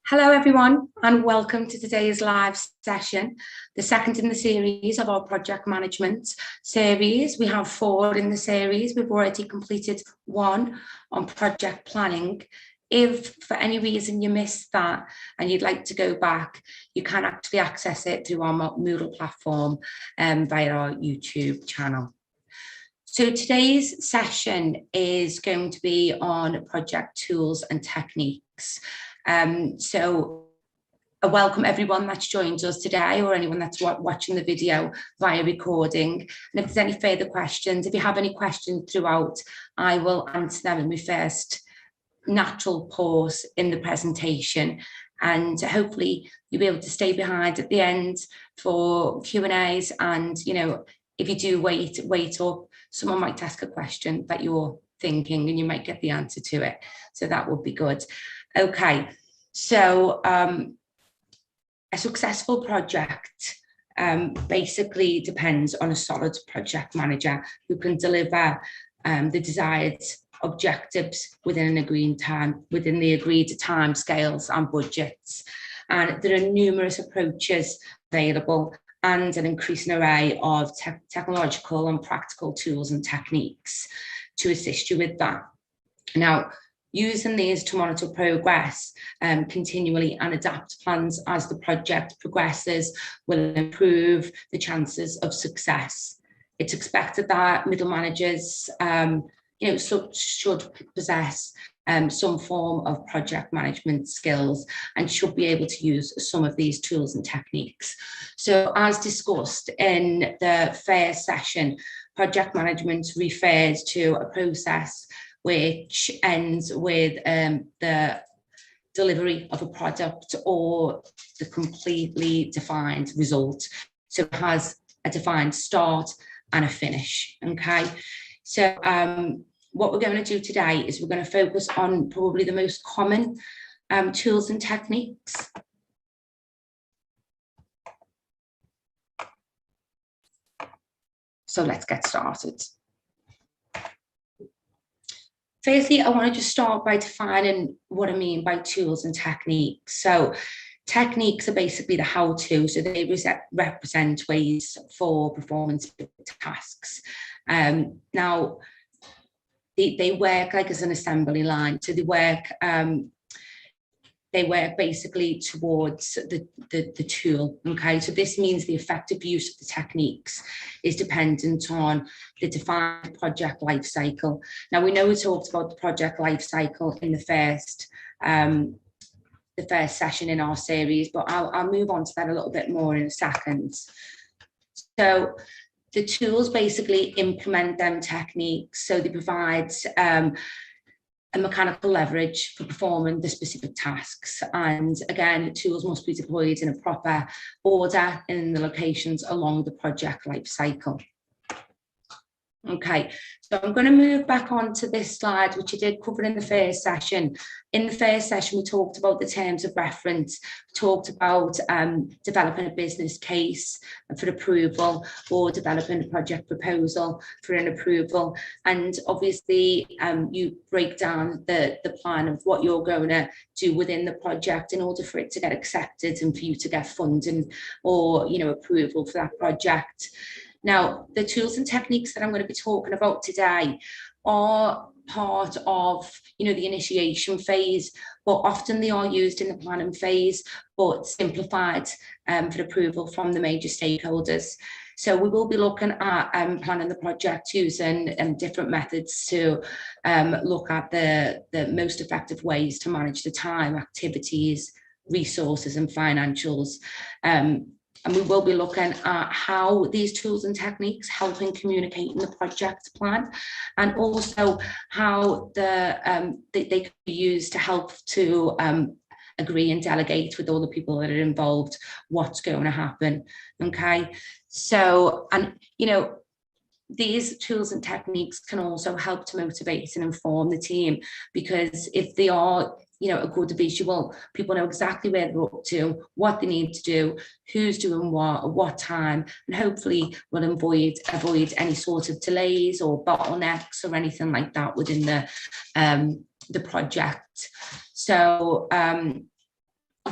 Hello everyone and welcome to today's live session, the second in the series of our project management series. We have 4 in the series. We've already completed 1 on project planning. If for any reason you missed that and you'd like to go back, you can actually access it through our Moodle platform via our YouTube channel. So today's session is going to be on project tools and techniques. So I welcome everyone that's joined us today or anyone that's watching the video via recording. And if there's any further questions, if you have any questions throughout, I will answer them in my first natural pause in the presentation. And hopefully you'll be able to stay behind at the end for Q&As. And, you know, if you do wait up, someone might ask a question that you're thinking and you might get the answer to it. So that would be good. Okay, so a successful project basically depends on a solid project manager who can deliver the desired objectives within the agreed time scales and budgets. And there are numerous approaches available and an increasing array of technological and practical tools and techniques to assist you with that. Now, using these to monitor progress continually and adapt plans as the project progresses will improve the chances of success. It's expected that middle managers should possess some form of project management skills and should be able to use some of these tools and techniques. So as discussed in the first session, project management refers to a process which ends with the delivery of a product or the completely defined result. So it has a defined start and a finish, okay? So what we're going to do today is we're going to focus on probably the most common tools and techniques. So let's get started. Firstly, I want to just start by defining what I mean by tools and techniques. So techniques are basically the how-to, so they represent ways for performance tasks. Now, they work like as an assembly line, so they work basically towards the tool, okay? So this means the effective use of the techniques is dependent on the defined project life cycle. Now, we know we talked about the project life cycle in the first session in our series, but I'll move on to that a little bit more in a second. So the tools basically implement them techniques, so they provide a mechanical leverage for performing the specific tasks. And again, the tools must be deployed in a proper order in the locations along the project life cycle. Okay, so I'm going to move back onto this slide, which I did cover in the first session. In the first session, we talked about the terms of reference, we talked about developing a business case for approval or developing a project proposal for an approval. And obviously, you break down the plan of what you're going to do within the project in order for it to get accepted and for you to get funding or, you know, approval for that project. Now, the tools and techniques that I'm going to be talking about today are part of, you know, the initiation phase, but often they are used in the planning phase, but simplified for approval from the major stakeholders. So we will be looking at planning the project using different methods to look at the most effective ways to manage the time, activities, resources and financials. And we will be looking at how these tools and techniques help in communicating the project plan, and also how they can be used to help to agree and delegate with all the people that are involved what's going to happen. Okay, so, and you know, these tools and techniques can also help to motivate and inform the team, because if they are, you know, a good visual, people know exactly where they're up to, what they need to do, who's doing what, at what time, and hopefully will avoid any sort of delays or bottlenecks or anything like that within the project. So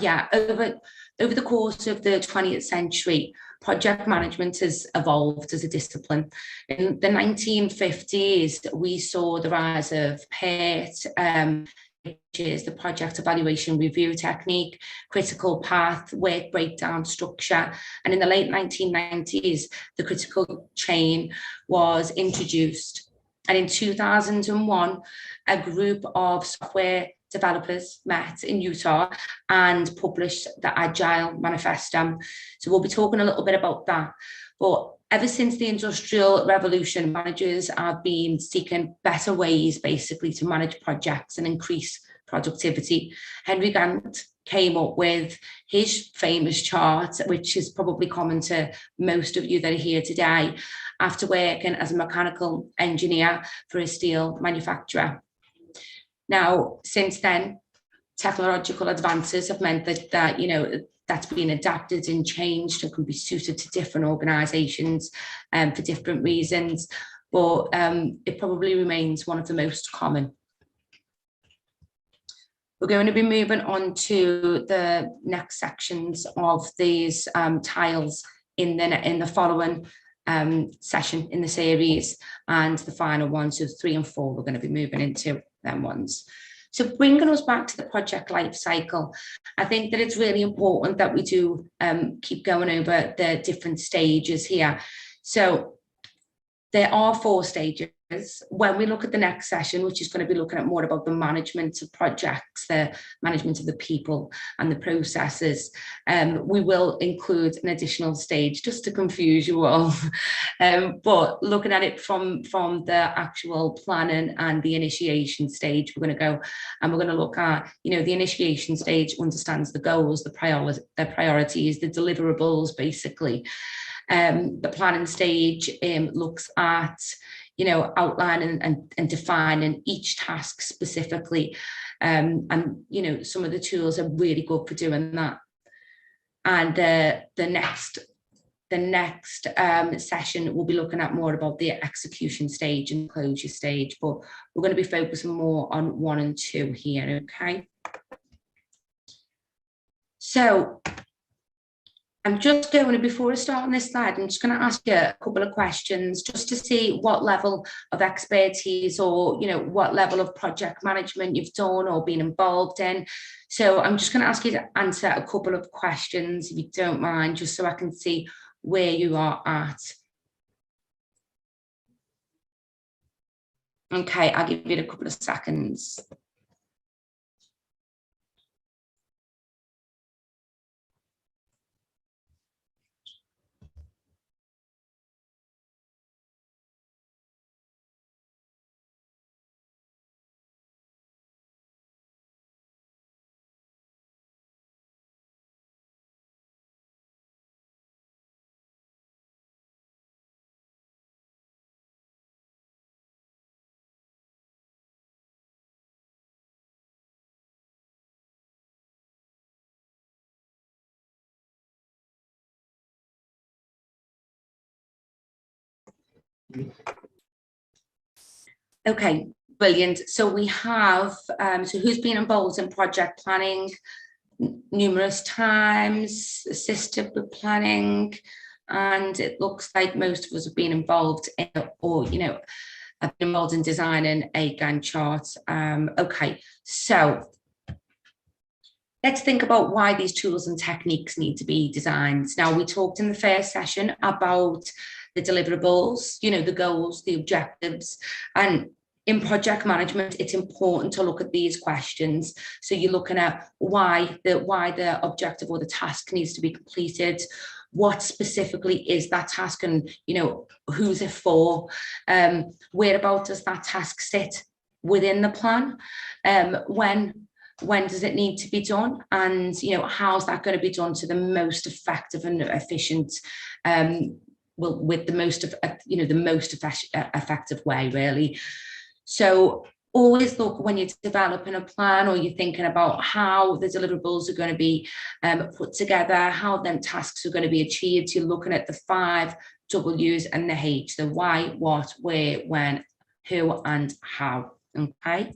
yeah, over the course of the 20th century, project management has evolved as a discipline. In the 1950s, we saw the rise of PERT, which is the project evaluation review technique, critical path, work breakdown structure. And in the late 1990s, the critical chain was introduced. And in 2001, a group of software developers met in Utah and published the Agile Manifesto. So we'll be talking a little bit about that. But ever since the Industrial Revolution, managers have been seeking better ways, basically, to manage projects and increase productivity. Henry Gantt came up with his famous chart, which is probably common to most of you that are here today, after working as a mechanical engineer for a steel manufacturer. Now, since then, technological advances have meant that you know, that's been adapted and changed and can be suited to different organisations for different reasons, but it probably remains one of the most common. We're going to be moving on to the next sections of these tiles in the following session in the series, and the final ones, so 3 and 4, we're going to be moving into them ones. So bringing us back to the project life cycle, I think that it's really important that we do keep going over the different stages here. So there are 4 stages. When we look at the next session, which is going to be looking at more about the management of projects, the management of the people and the processes, we will include an additional stage just to confuse you all. But looking at it from the actual planning and the initiation stage, we're going to go and we're going to look at, you know, the initiation stage understands the goals, the priorities, the deliverables, basically. The planning stage looks at, you know, outlining and defining each task specifically. And, you know, some of the tools are really good for doing that. And the next session, we'll be looking at more about the execution stage and closure stage, but we're going to be focusing more on 1 and 2 here, okay? So I'm just going to, before I start on this slide, I'm just going to ask you a couple of questions just to see what level of expertise or, you know, what level of project management you've done or been involved in. So I'm just going to ask you to answer a couple of questions, if you don't mind, just so I can see where you are at. Okay, I'll give you a couple of seconds. Okay, brilliant. So we have, so who's been involved in project planning numerous times, assisted with planning, and it looks like most of us have been involved in, or, you know, have been involved in designing a Gantt chart. Okay, so let's think about why these tools and techniques need to be designed. Now, we talked in the first session about the deliverables, you know, the goals, the objectives, and in project management, it's important to look at these questions. So you're looking at why the objective or the task needs to be completed. What specifically is that task, and, you know, who's it for? Whereabout does that task sit within the plan? When does it need to be done, and, you know, how's that going to be done to the most effective and efficient, well, with the most of, you know, the most effective way, really. So always look, when you're developing a plan or you're thinking about how the deliverables are going to be put together, how them tasks are going to be achieved, you're looking at the 5 W's and the H, the why, what, where, when, who, and how. Okay.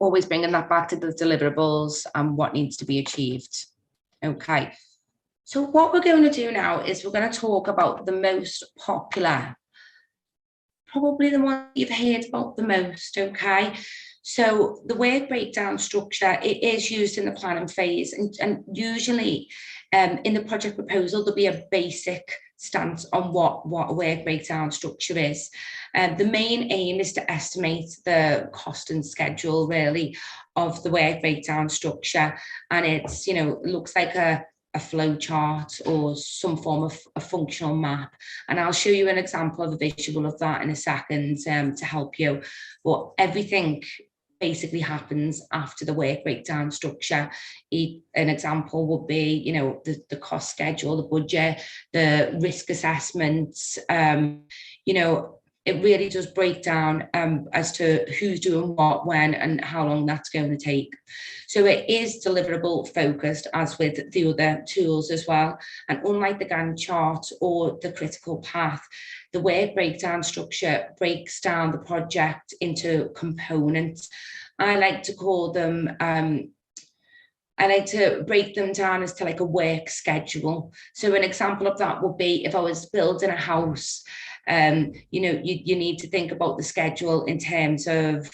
always bringing that back to the deliverables and what needs to be achieved. Okay, so what we're going to do now is we're going to talk about the most popular, probably the one you've heard about the most, okay? So the work breakdown structure, it is used in the planning phase, and usually in the project proposal, there'll be a basic stance on what a work breakdown structure is. The main aim is to estimate the cost and schedule, really, of the work breakdown structure. And it's, you know, looks like a flow chart or some form of a functional map. And I'll show you an example of a visual of that in a second to help you. But everything basically happens after the work breakdown structure. An example would be, you know, the cost schedule, the budget, the risk assessments, you know, it really does break down as to who's doing what, when, and how long that's going to take. So it is deliverable focused, as with the other tools as well. And unlike the Gantt chart or the critical path, the work breakdown structure breaks down the project into components. I like to call them, I like to break them down as to like a work schedule. So an example of that would be if I was building a house, you know, you need to think about the schedule in terms of,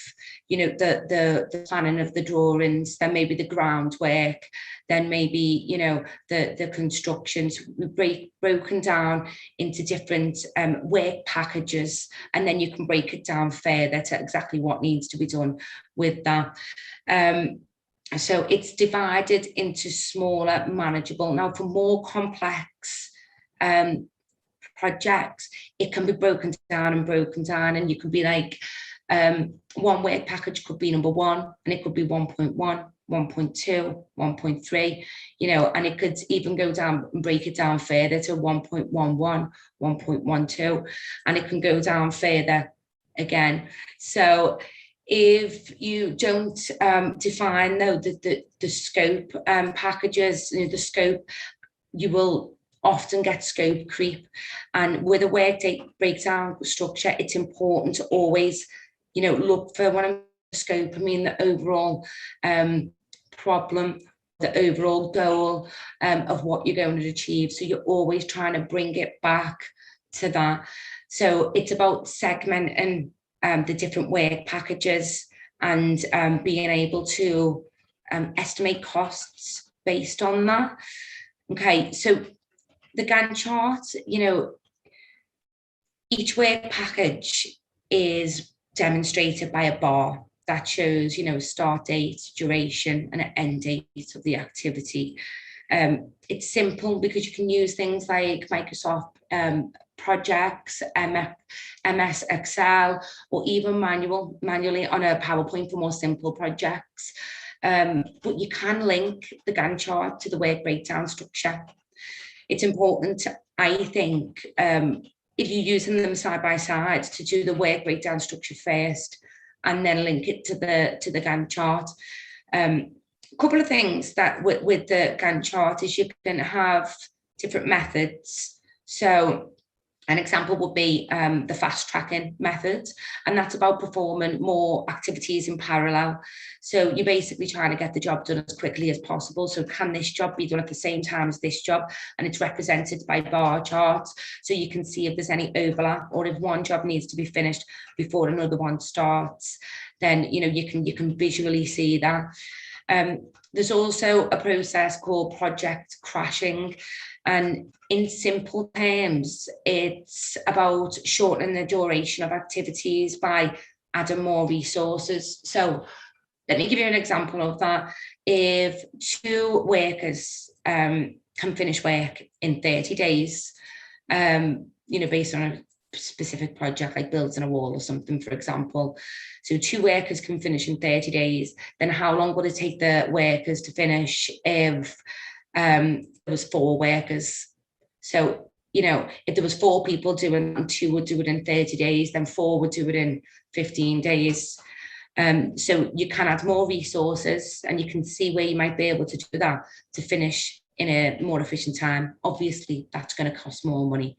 you know, the planning of the drawings, then maybe the groundwork, then maybe, you know, the constructions broken down into different work packages, and then you can break it down further to exactly what needs to be done with that. So it's divided into smaller, manageable. Now, for more complex projects, it can be broken down, and you can be like, one work package could be number 1, and it could be 1.1, 1.2, 1.3, you know, and it could even go down and break it down further to 1.11, 1.12, and it can go down further again. So if you don't define though the scope packages, you know, the scope, you will often get scope creep. And with a work breakdown structure, it's important to always, you know, look for when I'm scope, I mean the overall problem, the overall goal of what you're going to achieve. So you're always trying to bring it back to that. So it's about segmenting the different work packages and being able to estimate costs based on that. Okay, so the Gantt chart, you know, each work package is demonstrated by a bar that shows, you know, start date, duration, and an end date of the activity. It's simple because you can use things like Microsoft projects, MS Excel, or even manually on a PowerPoint for more simple projects. But you can link the Gantt chart to the work breakdown structure. It's important, I think, if you're using them side by side, to do the work breakdown structure first and then link it to the Gantt chart. A couple of things that with the Gantt chart is you can have different methods. So an example would be the fast tracking method, and that's about performing more activities in parallel. So you're basically trying to get the job done as quickly as possible. So can this job be done at the same time as this job? And it's represented by bar charts. So you can see if there's any overlap, or if one job needs to be finished before another one starts, then, you know, you can visually see that. There's also a process called project crashing. And in simple terms, it's about shortening the duration of activities by adding more resources. So let me give you an example of that. If 2 workers can finish work in 30 days, you know, based on a specific project like building a wall or something, for example. So 2 workers can finish in 30 days. Then how long would it take the workers to finish if there was 4 workers? So, you know, if there was 4 people doing it, and 2 would do it in 30 days, then 4 would do it in 15 days. So you can add more resources, and you can see where you might be able to do that to finish in a more efficient time. Obviously, that's going to cost more money.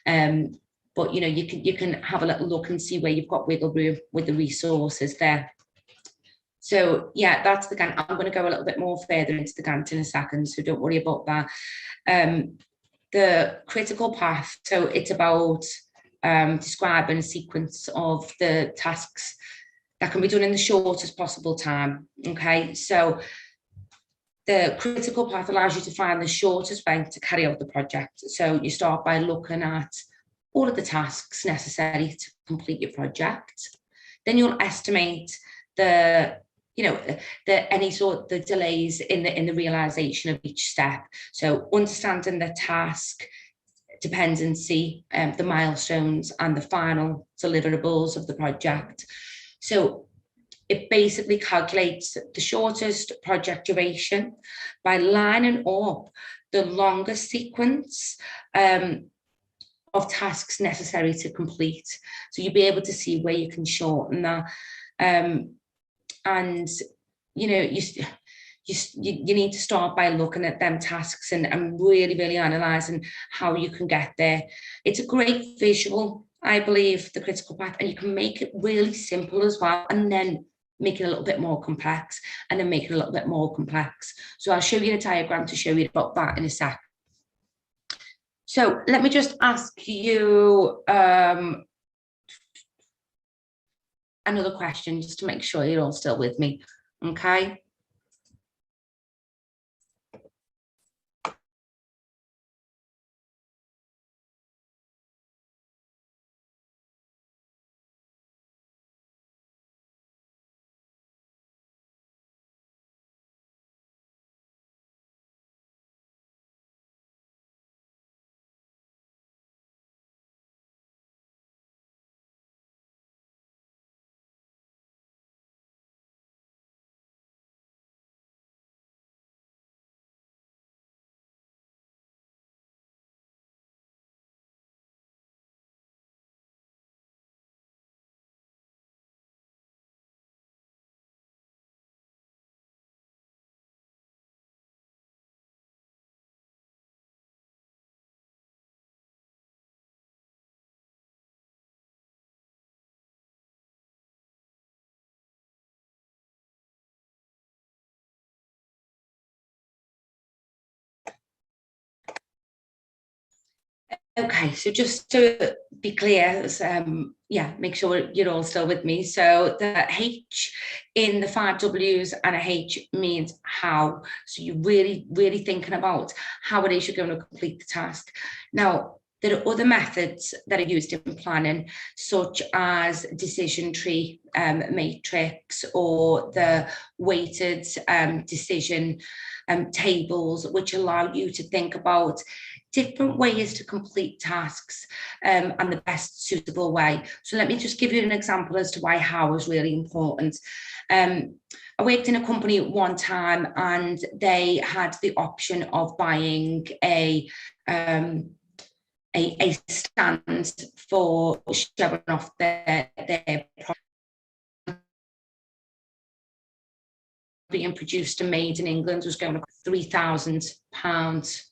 But, you know, you can have a little look and see where you've got wiggle room with the resources there. So yeah, that's the Gantt. I'm going to go a little bit more further into the Gantt in a second, so don't worry about that. The critical path, so it's about describing a sequence of the tasks that can be done in the shortest possible time. Okay, so the critical path allows you to find the shortest way to carry out the project. So you start by looking at all of the tasks necessary to complete your project. Then you'll estimate the delays in the realization of each step. So understanding the task dependency, the milestones and the final deliverables of the project. So it basically calculates the shortest project duration by lining up the longest sequence of tasks necessary to complete. So you'll be able to see where you can shorten that. And, you know, you need to start by looking at them tasks and really analysing how you can get there. It's a great visual, I believe, the critical path, and you can make it really simple as well, and then make it a little bit more complex, and then make it a little bit more complex. So I'll show you a diagram to show you about that in a sec. So let me just ask you another question, just to make sure you're all still with me, okay? Okay, so just to be clear, make sure you're all still with me. So the H in the 5 W's and a H means how. So you're really thinking about how it is you're going to complete the task. Now, there are other methods that are used in planning, such as decision tree matrix, or the weighted decision tables, which allow you to think about different ways to complete tasks and the best suitable way. So let me just give you an example as to why how is really important. I worked in a company at one time, and they had the option of buying a stand for showing off their product being produced and made in England was going to cost £3,000.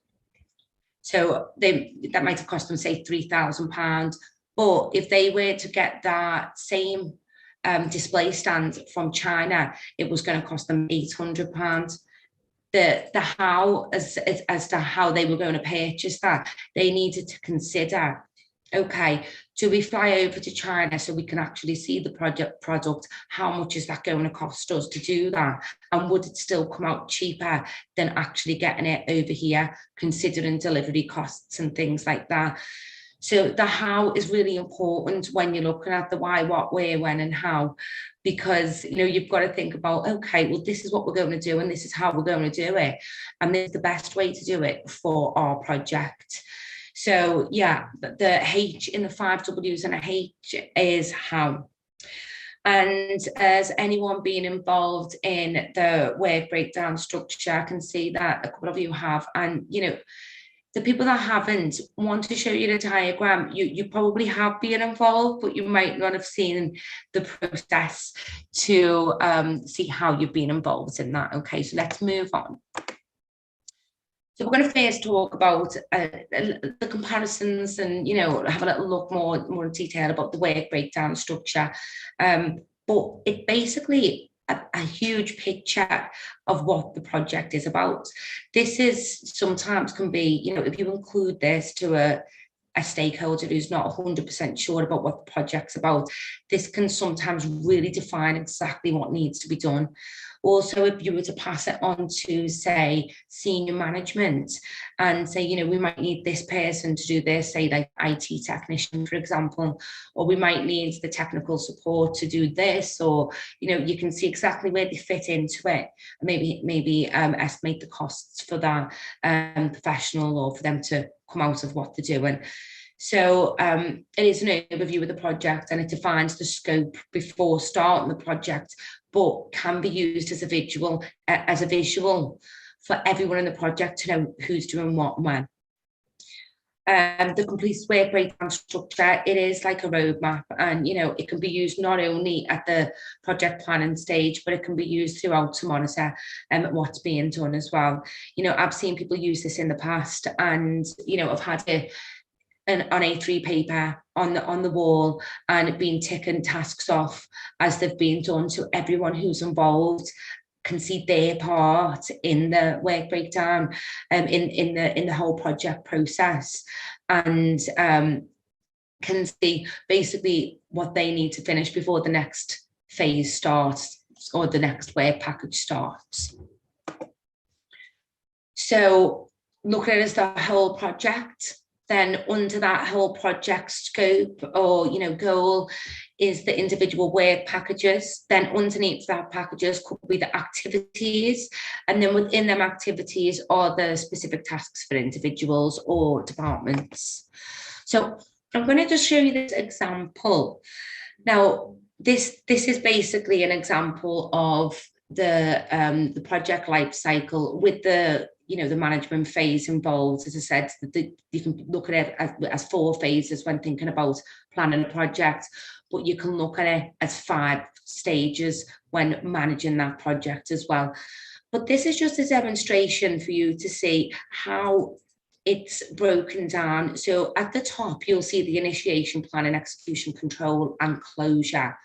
So that might have cost them, say, £3,000. But if they were to get that same display stand from China, it was going to cost them £800. The how, as to how they were going to purchase that, they needed to consider, okay, do we fly over to China so we can actually see the product? How much is that going to cost us to do that? And would it still come out cheaper than actually getting it over here, considering delivery costs and things like that? So the how is really important when you're looking at the why, what, where, when, and how, because, you know, you've got to think about, okay, well, this is what we're going to do, and this is how we're going to do it, and this is the best way to do it for our project. So yeah, the H in the 5 W's and a H is how. And as anyone being involved in the work breakdown structure, I can see that a couple of you have, and you know, the people that haven't want to show you the diagram, you probably have been involved, but you might not have seen the process to see how you've been involved in that. Okay, so let's move on. So we're going to first talk about the comparisons, and, you know, have a little look more in detail about the work breakdown structure. But it basically a huge picture of what the project is about. This is sometimes can be, you know, if you include this to a stakeholder who's not 100% sure about what the project's about, this can sometimes really define exactly what needs to be done. Also, if you were to pass it on to, say, senior management and say, you know, we might need this person to do this, say like IT technician, for example, or we might need the technical support to do this, or, you know, you can see exactly where they fit into it, and maybe estimate the costs for that professional, or for them to come out of what they're doing. So it is an overview of the project, and it defines the scope before starting the project, but can be used as a visual for everyone in the project to know who's doing what and when. The complete work breakdown structure, it is like a roadmap, and, you know, it can be used not only at the project planning stage, but it can be used throughout to monitor what's being done as well. You know, I've seen people use this in the past, and, you know, I've had it on A3 paper on the wall, and been ticking tasks off as they've been done, so everyone who's involved can see their part in the work breakdown, in the whole project process, and can see basically what they need to finish before the next phase starts, or the next work package starts. So look at it as the whole project. Then under that whole project scope, or, you know, goal, is the individual work packages. Then underneath that packages could be the activities, and then within them activities are the specific tasks for individuals or departments. So I'm going to just show you this example. Now, this is basically an example of the project life cycle with the, you know, the management phase involved. As I said, you can look at it as 4 phases when thinking about planning a project, but you can look at it as 5 stages when managing that project as well. But this is just a demonstration for you to see how it's broken down. So at the top, you'll see the initiation, planning, execution, control, and closure.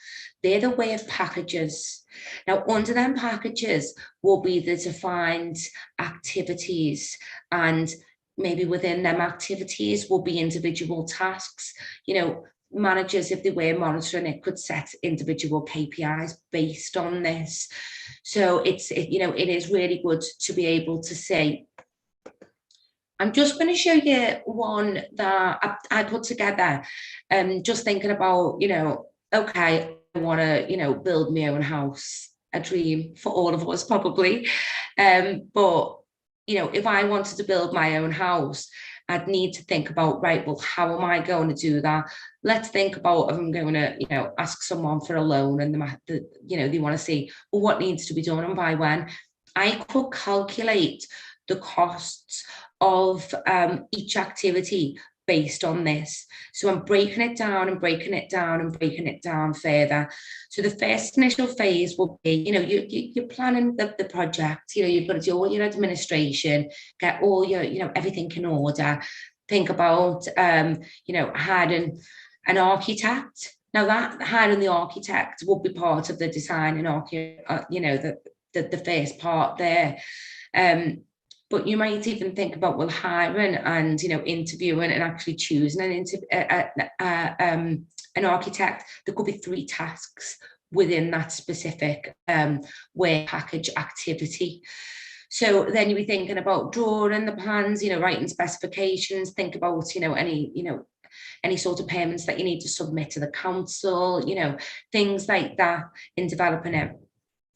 They're the work packages. Now, under them packages will be the defined activities, and maybe within them activities will be individual tasks. You know, managers, if they were monitoring it, could set individual KPIs based on this. So you know, it is really good to be able to say. I'm just going to show you one that I put together, just thinking about, you know, okay, I want to, you know, build my own house, a dream for all of us probably. But, you know, if I wanted to build my own house, I'd need to think about, right, well, how am I going to do that? Let's think about if I'm going to, you know, ask someone for a loan, and you know, they want to see, well, what needs to be done and by when. I could calculate the costs of each activity based on this. So I'm breaking it down and breaking it down and breaking it down further. So the first initial phase will be, you know, you're planning the project, you know, you've got to do all your administration, get all your, you know, everything in order. Think about, you know, hiring an architect. Now that hiring the architect will be part of the design and, you know, the first part there. But you might even think about, well, hiring and, you know, interviewing and actually choosing an architect. There could be 3 tasks within that specific work package activity. So then you'll be thinking about drawing the plans, you know, writing specifications, think about, you know, any sort of payments that you need to submit to the council, you know, things like that in developing it.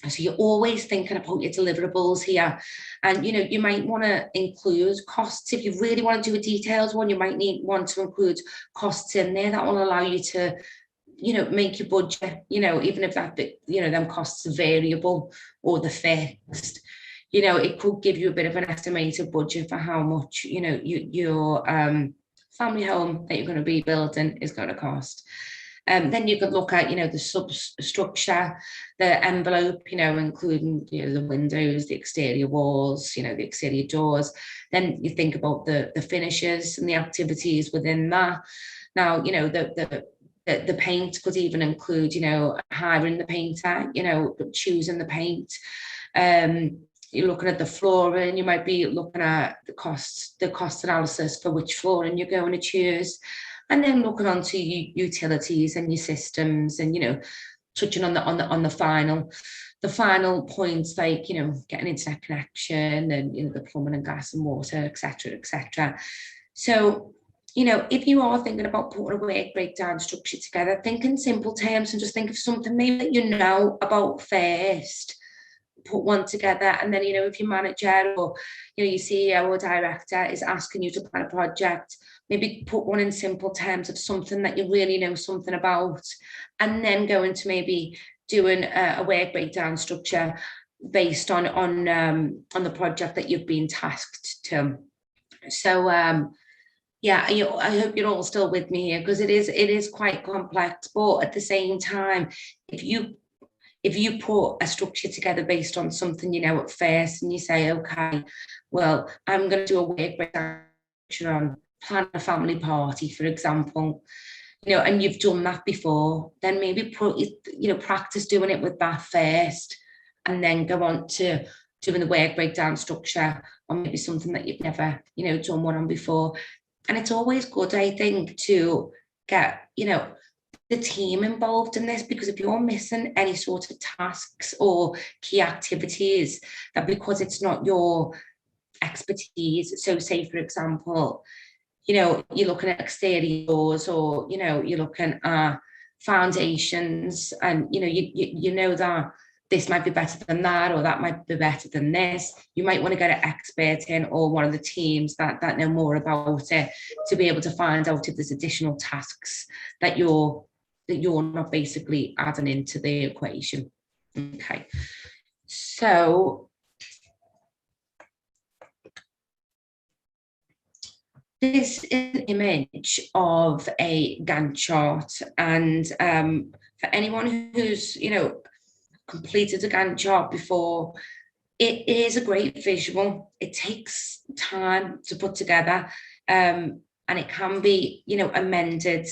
So you're always thinking about your deliverables here, and, you know, you might want to include costs. If you really want to do a detailed one, you might want to include costs in there that will allow you to, you know, make your budget, you know, even if that, you know, them costs are variable or they're fixed, you know, it could give you a bit of an estimated budget for how much, you know, your family home that you're going to be building is going to cost. Then you could look at, you know, the substructure, the envelope, you know, including, you know, the windows, the exterior walls, you know, the exterior doors. Then you think about the finishes and the activities within that. Now, you know, the the paint could even include, you know, hiring the painter, you know, choosing the paint. You're looking at the flooring, you might be looking at the cost analysis for which flooring you're going to choose, and then looking onto utilities and your systems, and, you know, touching on the final points, like, you know, getting internet connection, and, you know, the plumbing and gas and water, etc., etc. So, you know, if you are thinking about putting a work breakdown structure together, think in simple terms and just think of something maybe that you know about first. Put one together, and then, you know, if your manager or, you know, your CEO or director is asking you to plan a project, maybe put one in simple terms of something that you really know something about, and then go into maybe doing a work breakdown structure based on the project that you've been tasked to. So yeah, I hope you're all still with me here, because it is quite complex, but at the same time, if you put a structure together based on something you know at first, and you say, okay, well, I'm going to do a work breakdown on plan a family party, for example, you know, and you've done that before, then maybe practice doing it with that first, and then go on to doing the work breakdown structure on maybe something that you've never, you know, done one on before. And it's always good, I think, to get, you know, the team involved in this, because if you're missing any sort of tasks or key activities, that because it's not your expertise, so say, for example, you know, you're looking at exterior doors, or, you know, you're looking at foundations, and, you know, you know that this might be better than that, or that might be better than this. You might want to get an expert in, or one of the teams that know more about it, to be able to find out if there's additional tasks that you're not basically adding into the equation. Okay, so this is an image of a Gantt chart, and for anyone who's, you know, completed a Gantt chart before, it is a great visual. It takes time to put together, and it can be, you know, amended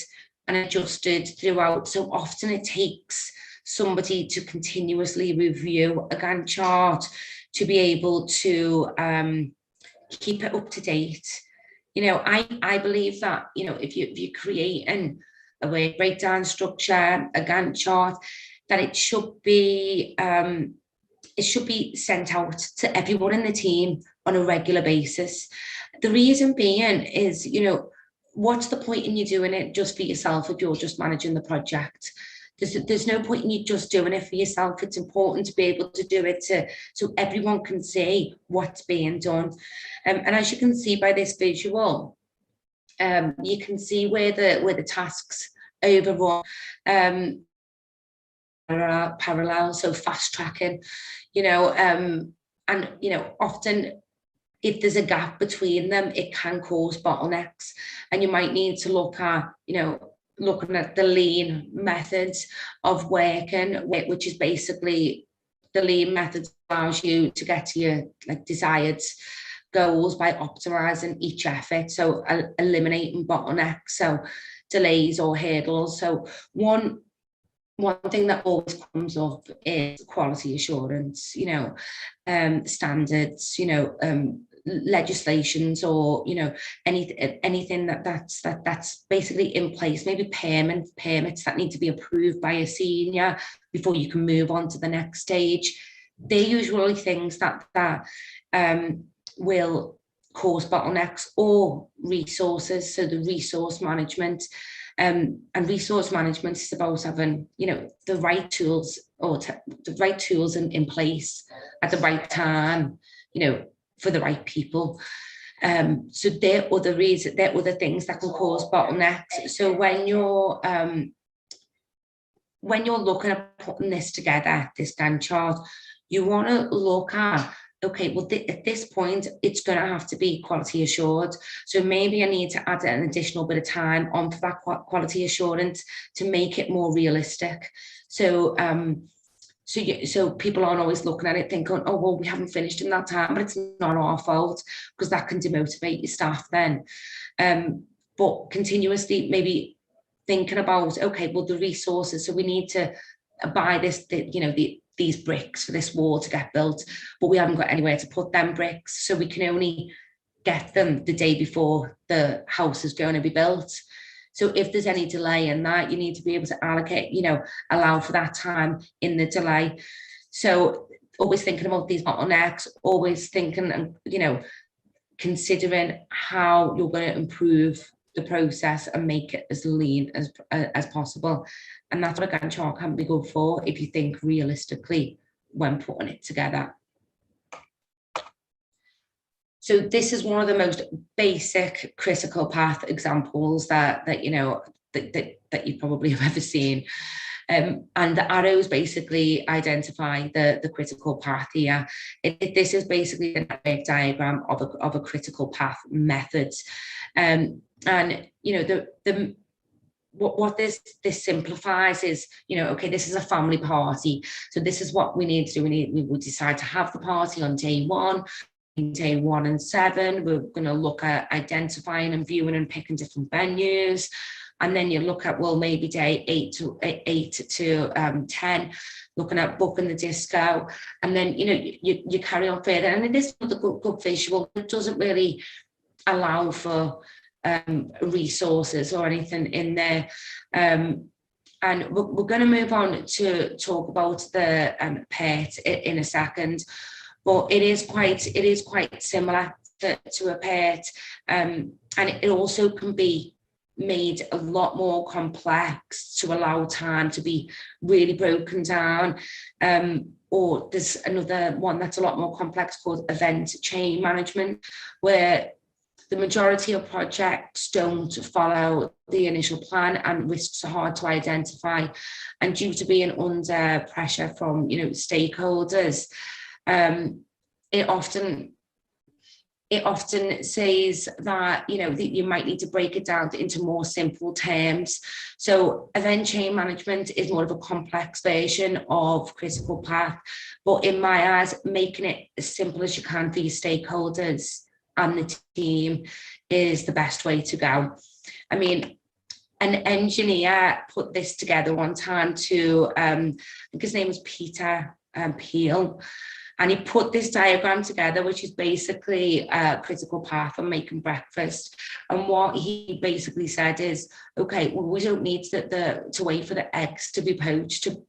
and adjusted throughout. So often it takes somebody to continuously review a Gantt chart to be able to keep it up to date. You know, I believe that, you know, if you're creating a work breakdown structure, a Gantt chart, that it should be sent out to everyone in the team on a regular basis. The reason being is, you know, what's the point in you doing it just for yourself if you're just managing the project? There's no point in you just doing it for yourself. It's important to be able to do it so everyone can see what's being done. And as you can see by this visual, you can see where the tasks overrun. Parallel, so fast tracking, you know, and, you know, often if there's a gap between them, it can cause bottlenecks, and you might need to look at, you know, looking at the lean methods of working, which is basically the lean method allows you to get to your like desired goals by optimizing each effort, so eliminating bottlenecks, so delays or hurdles. So one thing that always comes up is quality assurance, you know, standards, you know, legislations, or, you know, anything that's basically in place, maybe permits that need to be approved by a senior before you can move on to the next stage. They're usually things that will cause bottlenecks, or resources, so the resource management. And resource management is about having, you know, the right tools, or the right tools in place at the right time, you know, for the right people. So there are other things that can cause bottlenecks. So when you're looking at putting this together, this Gantt chart, you want to look at, okay, well, at this point, it's going to have to be quality assured. So maybe I need to add an additional bit of time on for that quality assurance to make it more realistic. So, so people aren't always looking at it thinking, oh, well, we haven't finished in that time, but it's not our fault, because that can demotivate your staff then. But continuously, maybe thinking about, okay, well, the resources, so we need to buy this, these bricks for this wall to get built, but we haven't got anywhere to put them bricks, so we can only get them the day before the house is going to be built. So if there's any delay in that, you need to be able to allocate, allow for that time in the delay. So always thinking about these bottlenecks, always thinking and, considering how you're going to improve the process and make it as lean as possible. And that's what a Gantt chart can be good for if you think realistically when putting it together. So this is one of the most basic critical path examples that you probably have ever seen. And the arrows basically identify the critical path here. This is basically a network diagram of a critical path method. What this simplifies is, okay, this is a family party. So this is what we need to do. We will decide to have the party on day 1. Day 1 and 7, we're going to look at identifying and viewing and picking different venues. And then you look at, well, maybe day 8 to 10, looking at booking the disco. And then, you carry on further. And it is a good visual. It doesn't really allow for resources or anything in there. And we're going to move on to talk about the PERT in a second. But it is quite similar to a PERT, and it also can be made a lot more complex to allow time to be really broken down. Or there's another one that's a lot more complex called event chain management, where the majority of projects don't follow the initial plan and risks are hard to identify. And due to being under pressure from stakeholders, it often says that that you might need to break it down into more simple terms. So event chain management is more of a complex version of critical path, but in my eyes, making it as simple as you can for your stakeholders and the team is the best way to go. I mean, an engineer put this together one time to I think his name was Peter Peel. And he put this diagram together, which is basically a critical path on making breakfast. And what he basically said is, okay, well, we don't need to wait for the eggs to be poached to,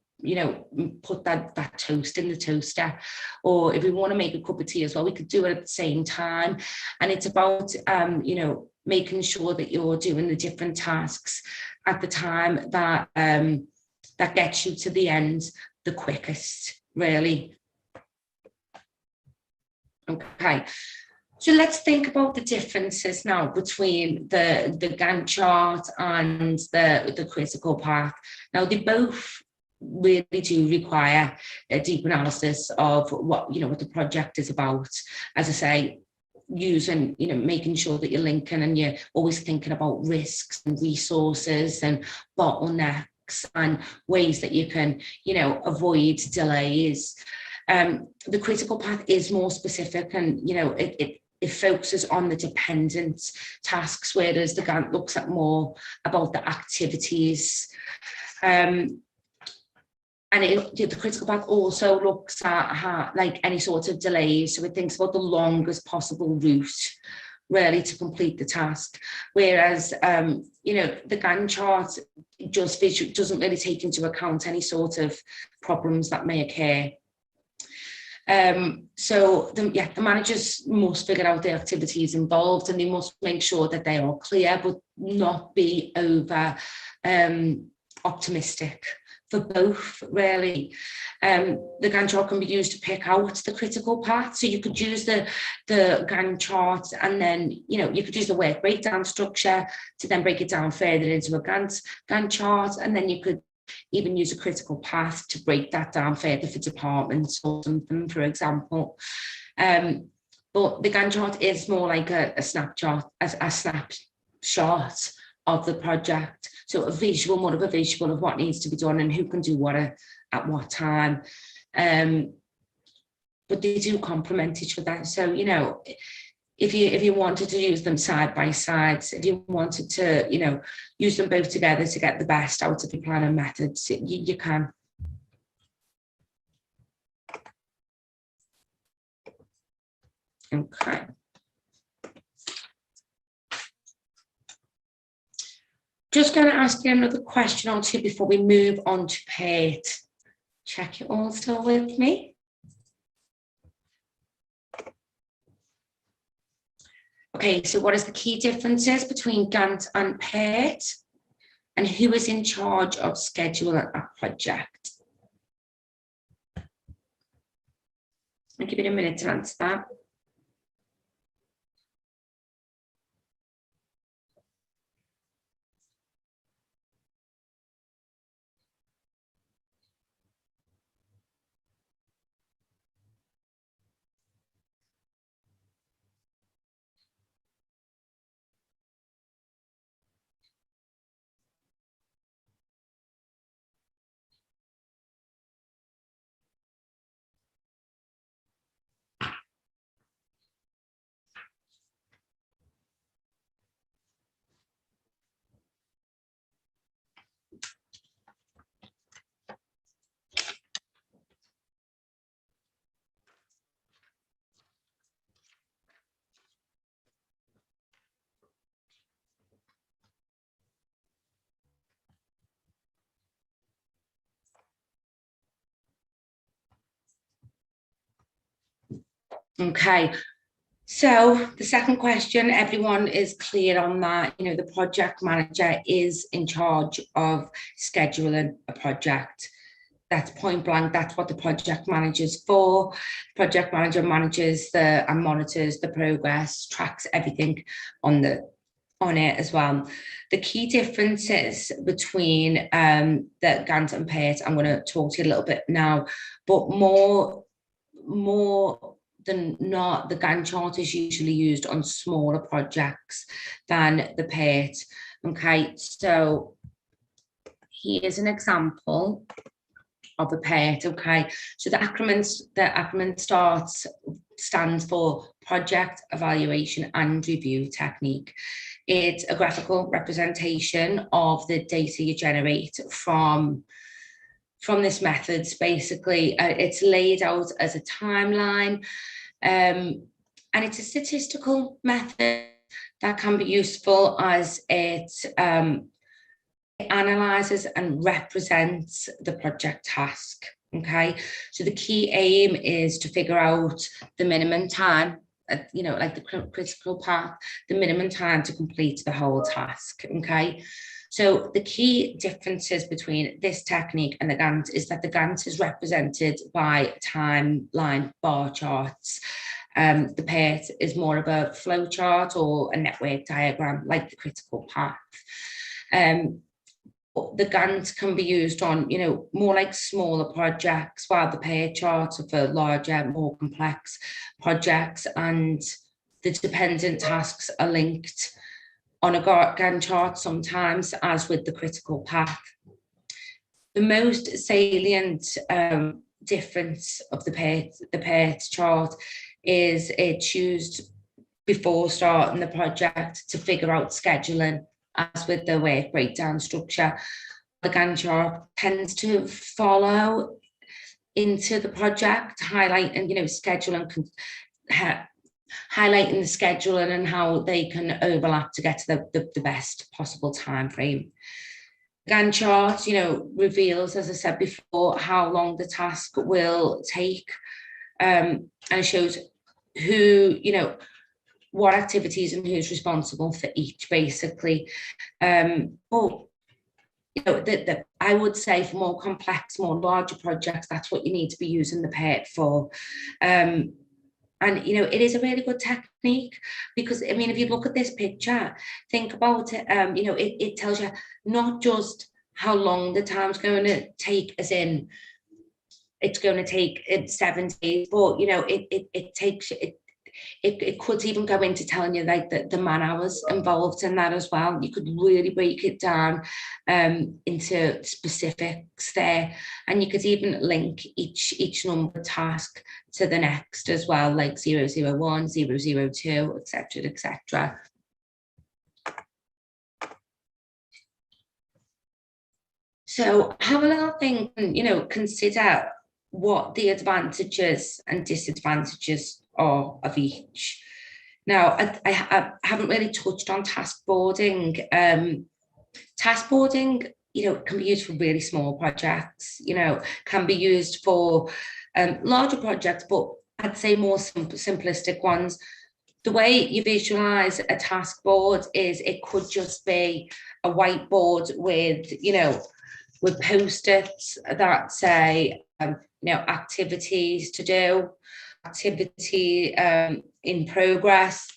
put that toast in the toaster. Or if we want to make a cup of tea as well, we could do it at the same time. And it's about, making sure that you're doing the different tasks at the time that that gets you to the end the quickest, really. Okay, so let's think about the differences now between the Gantt chart and the critical path. Now, they both really do require a deep analysis of what the project is about. As I say, using, making sure that you're linking and you're always thinking about risks and resources and bottlenecks and ways that you can, avoid delays. The critical path is more specific and, it focuses on the dependent tasks, whereas the Gantt looks at more about the activities. And the critical path also looks at like any sort of delays. So it thinks about the longest possible route really to complete the task. Whereas, the Gantt chart just doesn't really take into account any sort of problems that may occur. So the managers must figure out the activities involved and they must make sure that they are clear, but not be over optimistic for both, really. The Gantt chart can be used to pick out the critical path. So you could use the Gantt chart and then, you could use the work breakdown structure to then break it down further into a Gantt chart. And then you could even use a critical path to break that down further for departments or something, for example. But the Gantt chart is more like a snapshot of the project. So more of a visual of what needs to be done and who can do what at what time. But they do complement each other. So, if you wanted to use them side by side, if you wanted to, you know, use them both together to get the best out of your plan and methods, you can. Okay. Just going to ask you another question or two before we move on to PATE. Check you're all still with me. Okay, so what is the key differences between Gantt and PATE? And who is in charge of scheduling a project? I'll give you a minute to answer that. Okay, so the second question, everyone is clear on that. You know, the project manager is in charge of scheduling a project. That's point blank. That's what the project manager's for. Project manager manages and monitors the progress, tracks everything on it as well. The key differences between the Gantt and PATE, I'm going to talk to you a little bit now, but more than not, the Gantt chart is usually used on smaller projects than the PATE. Okay, so here's an example of a PATE. Okay, so the acronym stands for Project Evaluation and Review Technique. It's a graphical representation of the data you generate from this methods. Basically, it's laid out as a timeline, and it's a statistical method that can be useful as it analyzes and represents the project task. Okay, so the key aim is to figure out the minimum time, you know, like the critical path, the minimum time to complete the whole task. Okay, so the key differences between this technique and the Gantt is that the Gantt is represented by timeline bar charts. The PATE is more of a flow chart or a network diagram, like the critical path. The Gantt can be used on, you know, more like smaller projects, while the PATE charts are for larger, more complex projects, and the dependent tasks are linked on a Gantt chart sometimes, as with the critical path. The most salient difference of the PATE chart is it's used before starting the project to figure out scheduling, as with the work breakdown structure. The Gantt chart tends to follow into the project, highlighting, you know, scheduling, highlighting the scheduling and how they can overlap to get to the best possible time frame. Gantt chart, you know, reveals, as I said before, how long the task will take, and it shows who, you know, what activities and who's responsible for each, basically. But you know, I would say for more complex, more larger projects, that's what you need to be using the PATE for. And you know, it is a really good technique, because I mean, if you look at this picture, think about it. You know, it tells you not just how long the time's going to take, as in it's going to take 7 days, but you know, it takes it. it could even go into telling you like the man hours involved in that as well. You could really break it down into specifics there, and you could even link each number task to the next as well, like 001, 002, etc., etc. So have a little think, you know, consider what the advantages and disadvantages are of each. Now, I haven't really touched on task boarding. Task boarding, you know, can be used for really small projects, you know, can be used for larger projects, but I'd say more simplistic ones. The way you visualize a task board is it could just be a whiteboard with, you know, with post-its that say, you know, activities to do, activity in progress,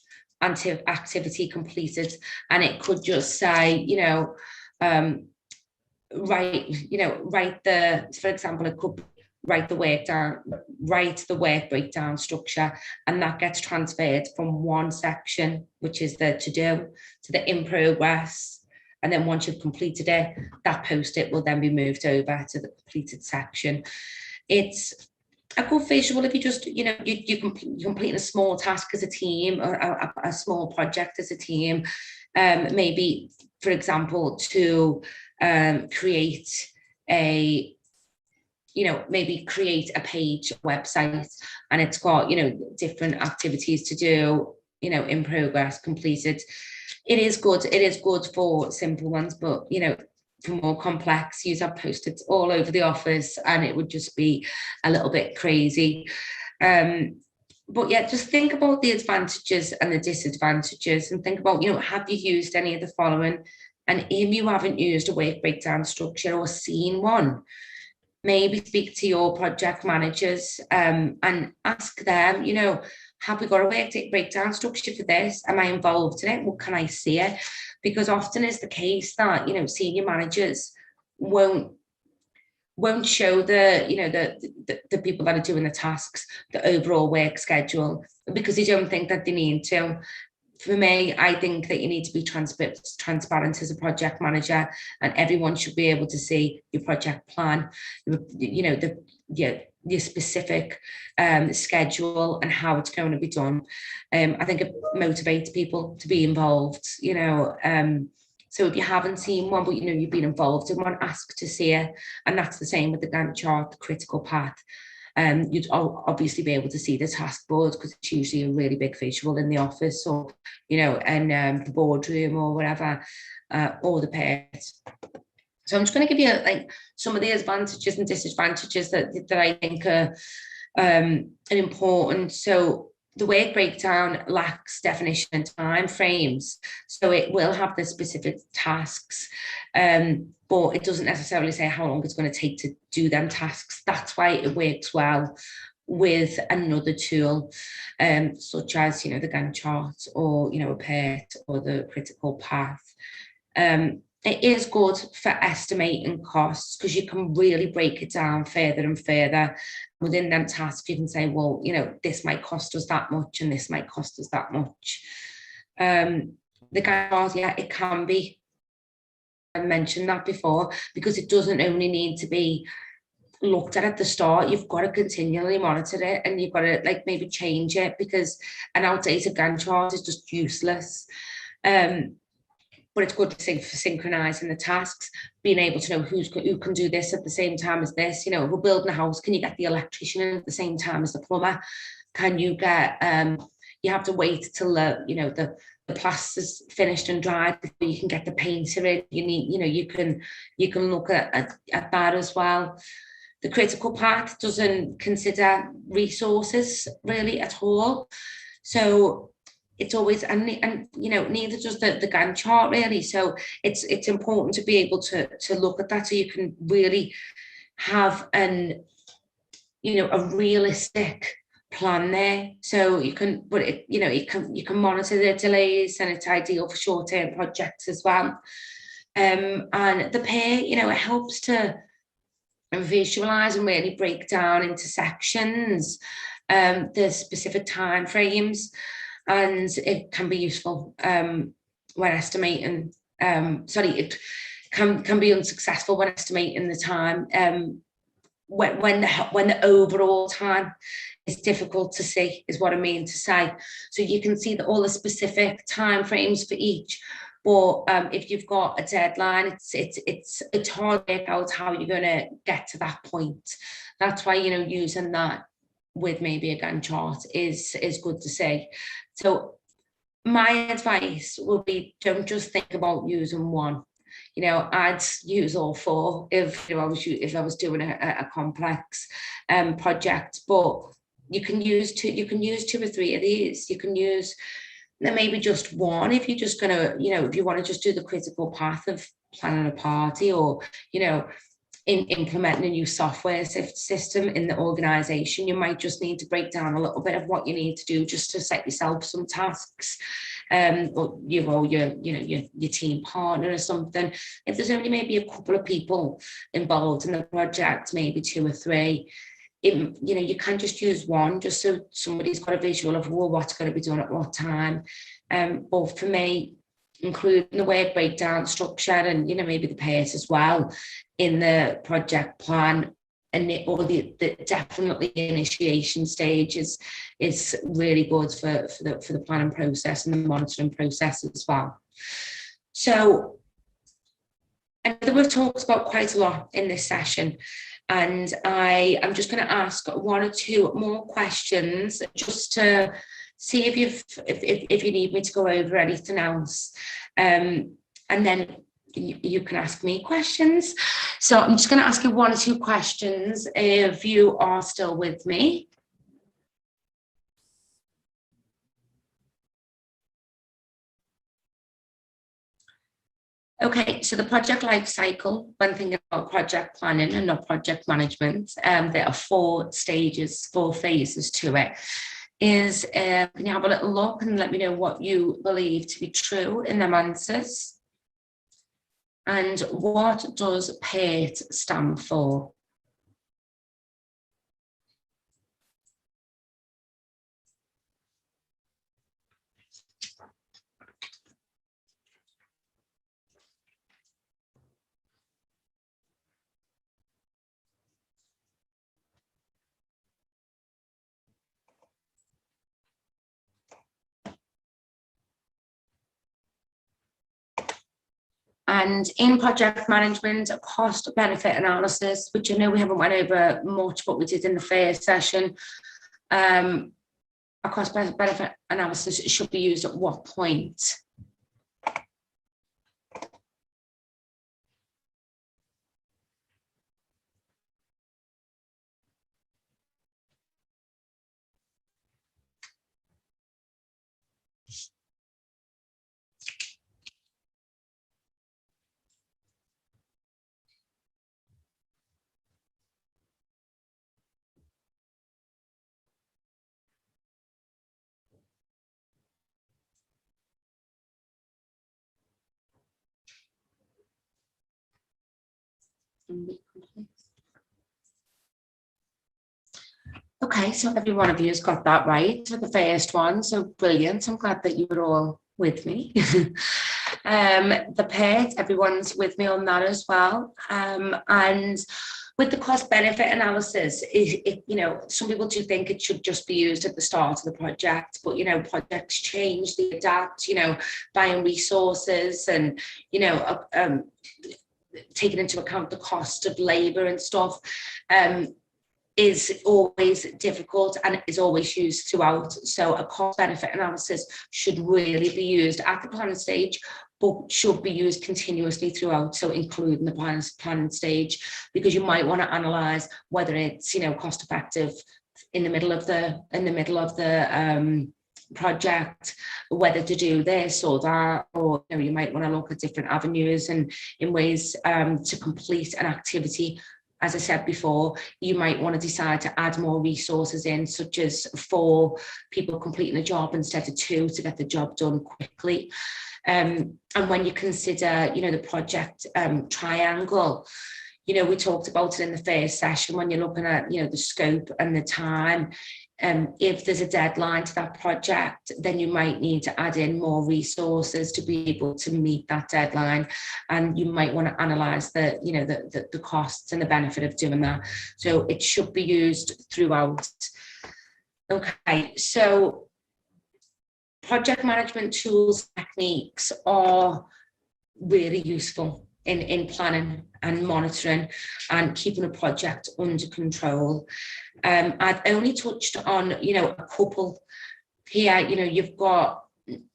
activity completed, and it could just say, you know, write for example, it could write the work down, write the work breakdown structure, and that gets transferred from one section, which is the to do, to the in progress. And then once you've completed it, that post-it will then be moved over to the completed section. It's a good visual if you just, you know, you're completing a small task as a team, or a small project as a team. Maybe, for example, to create a, you know, maybe create a page, website, and it's got, you know, different activities to do, you know, in progress, completed. It is good for simple ones, but, you know, for more complex, you'd have post-its all over the office and it would just be a little bit crazy. But yeah, just think about the advantages and the disadvantages, and think about, you know, have you used any of the following? And if you haven't used a work breakdown structure or seen one, maybe speak to your project managers and ask them, you know, have we got a work breakdown structure for this? Am I involved in it? What can I see it? Because often is the case that, you know, senior managers won't show the, you know, the people that are doing the tasks, the overall work schedule, because they don't think that they need to. For me, I think that you need to be transparent as a project manager, and everyone should be able to see your project plan, you know, your specific schedule and how it's going to be done. I think it motivates people to be involved, you know. So if you haven't seen one, but you know you've been involved in one, ask to see it. And that's the same with the Gantt chart, the critical path. You'd obviously be able to see the task board because it's usually a really big visual in the office, or, you know, in the boardroom or whatever, or the pairs. So I'm just going to give you like some of the advantages and disadvantages that I think are important. So the work breakdown lacks definition and time frames, so it will have the specific tasks, but it doesn't necessarily say how long it's going to take to do them tasks. That's why it works well with another tool, such as, you know, the Gantt chart, or, you know, a PERT, or the critical path. It is good for estimating costs because you can really break it down further and further. Within them tasks, you can say, well, you know, this might cost us that much and this might cost us that much. The Gantt chart, yeah, it can be. I mentioned that before, because it doesn't only need to be looked at the start. You've got to continually monitor it, and you've got to like maybe change it, because an outdated Gantt chart is just useless. But it's good for synchronizing the tasks, being able to know who can do this at the same time as this. You know, we're building a house. Can you get the electrician in at the same time as the plumber? Can you get, you have to wait till the plaster's finished and dried before you can get the painter in. You need, you know, you can look at that as well. The critical path doesn't consider resources really at all. So it's always, and you know, neither does the Gantt chart really. So it's important to be able to look at that, so you can really have a realistic plan there. So you can, but it, you know, you can monitor the delays, and it's ideal for short-term projects as well. And the pair, you know, it helps to visualize and really break down into sections. the specific time frames, and it can be useful when estimating. It can be unsuccessful when estimating the time. When the overall time is difficult to see, is what I mean to say. So you can see that all the specific time frames for each, but if you've got a deadline, it's hard to work out how you're going to get to that point. That's why, you know, using that with maybe a Gantt chart is good to see. So my advice would be, don't just think about using one. You know, I'd use all four if, you know, if I was doing a complex project. But you can use two or three of these. You can use maybe just one if you're just gonna, you know, if you want to just do the critical path of planning a party, or, you know, in implementing a new software system in the organization. You might just need to break down a little bit of what you need to do just to set yourself some tasks, or your team partner or something. If there's only maybe a couple of people involved in the project, maybe 2 or 3, you know, you can just use one, just so somebody's got a visual of, well, what's going to be done at what time. But for me, including the work breakdown structure and, you know, maybe the pace as well in the project plan, and the definitely initiation stage is really good for the planning process and the monitoring process as well. So I know that we've talked about quite a lot in this session, and I'm just going to ask 1 or 2 more questions just to see if you need me to go over anything else, and then you can ask me questions. So I'm just going to ask you 1 or 2 questions if you are still with me. Okay, so the project life cycle, when thinking about project planning and not project management, there are 4 stages, 4 phases to it. Can you have a little look and let me know what you believe to be true in them answers? And what does PATE stand for? And in project management, a cost benefit analysis, which I know we haven't went over much, but we did in the first session, a cost benefit analysis should be used at what point? Okay, so every one of you has got that right for the first one, so brilliant. I'm glad that you were all with me. The PATE, everyone's with me on that as well. And with the cost benefit analysis, you know, some people do think it should just be used at the start of the project, but, you know, projects change, they adapt, you know, buying resources and, you know, taking into account the cost of labor and stuff, is always difficult and is always used throughout. So a cost benefit analysis should really be used at the planning stage, but should be used continuously throughout, so including the planning stage, because you might want to analyze whether it's, you know, cost effective in the middle of the project, whether to do this or that, or, you know, you might want to look at different avenues and in ways to complete an activity. As I said before, you might want to decide to add more resources in, such as 4 people completing a job instead of 2 to get the job done quickly. And when you consider, you know, the project triangle, you know, we talked about it in the first session, when you're looking at, you know, the scope and the time, if there's a deadline to that project, then you might need to add in more resources to be able to meet that deadline. And you might want to analyze the costs and the benefit of doing that. So it should be used throughout. Okay, so project management tools, techniques are really useful in planning and monitoring and keeping a project under control. I've only touched on, a couple here. You've got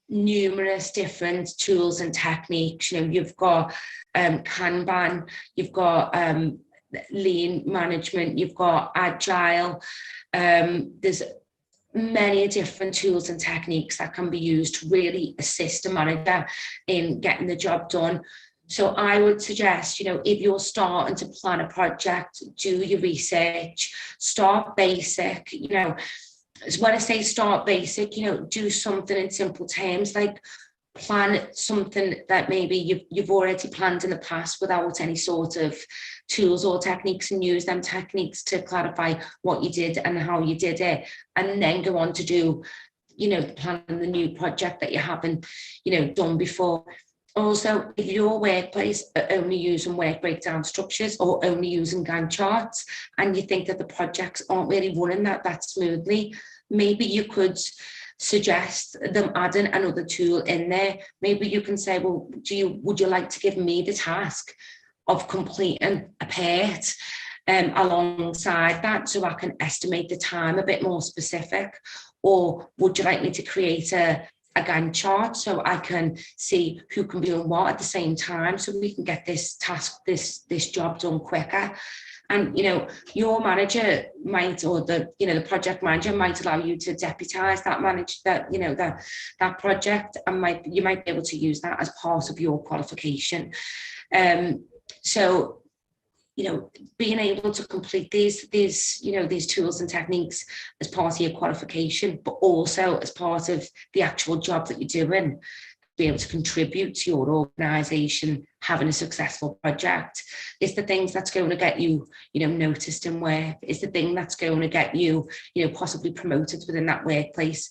numerous different tools and techniques. You've got Kanban, you've got lean management, you've got agile. There's many different tools and techniques that can be used to really assist a manager in getting the job done. So I would suggest, if you're starting to plan a project, do your research, start basic. When I say start basic, do something in simple terms, like plan something that maybe you've already planned in the past without any sort of tools or techniques, and use them techniques to clarify what you did and how you did it, and then go on to do, planning the new project that you haven't, done before. Also, if your workplace are only using work breakdown structures or only using Gantt charts, and you think that the projects aren't really running that smoothly, maybe you could suggest them adding another tool in there. Maybe you can say, well, would you like to give me the task of completing a part alongside that, so I can estimate the time a bit more specific? Or would you like me to create a Gantt chart so I can see who can be doing what at the same time, so we can get this task, this job done quicker? And your manager might, or the project manager might allow you to deputize that project, and you might be able to use that as part of your qualification. So being able to complete these tools and techniques as part of your qualification, but also as part of the actual job that you're doing, be able to contribute to your organisation having a successful project, is the things that's going to get you, noticed in work, is the thing that's going to get you, possibly promoted within that workplace.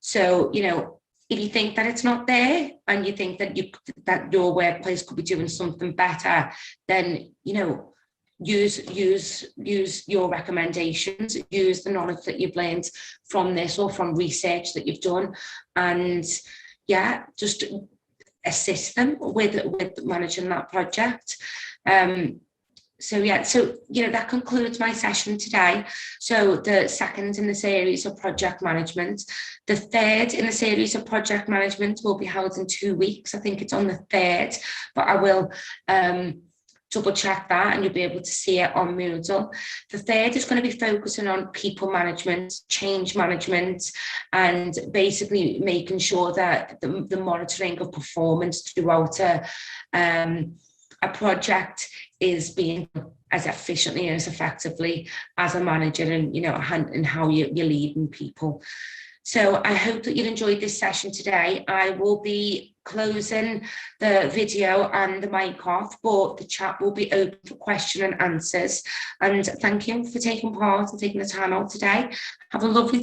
So, if you think that it's not there, and you think that your workplace could be doing something better, then, use your recommendations, use the knowledge that you've learned from this or from research that you've done, and just assist them with managing that project. So that concludes my session today. So the second in the series of project management. The third in the series of project management will be held in 2 weeks. I think it's on the 3rd, but I will double check that, and you'll be able to see it on Moodle. The third is going to be focusing on people management, change management, and basically making sure that the monitoring of performance throughout a project is being done as efficiently and as effectively as a manager, and how you're leading people. So I hope that you've enjoyed this session today. I will be closing the video and the mic off, but the chat will be open for question and answers. And thank you for taking part and taking the time out today. Have a lovely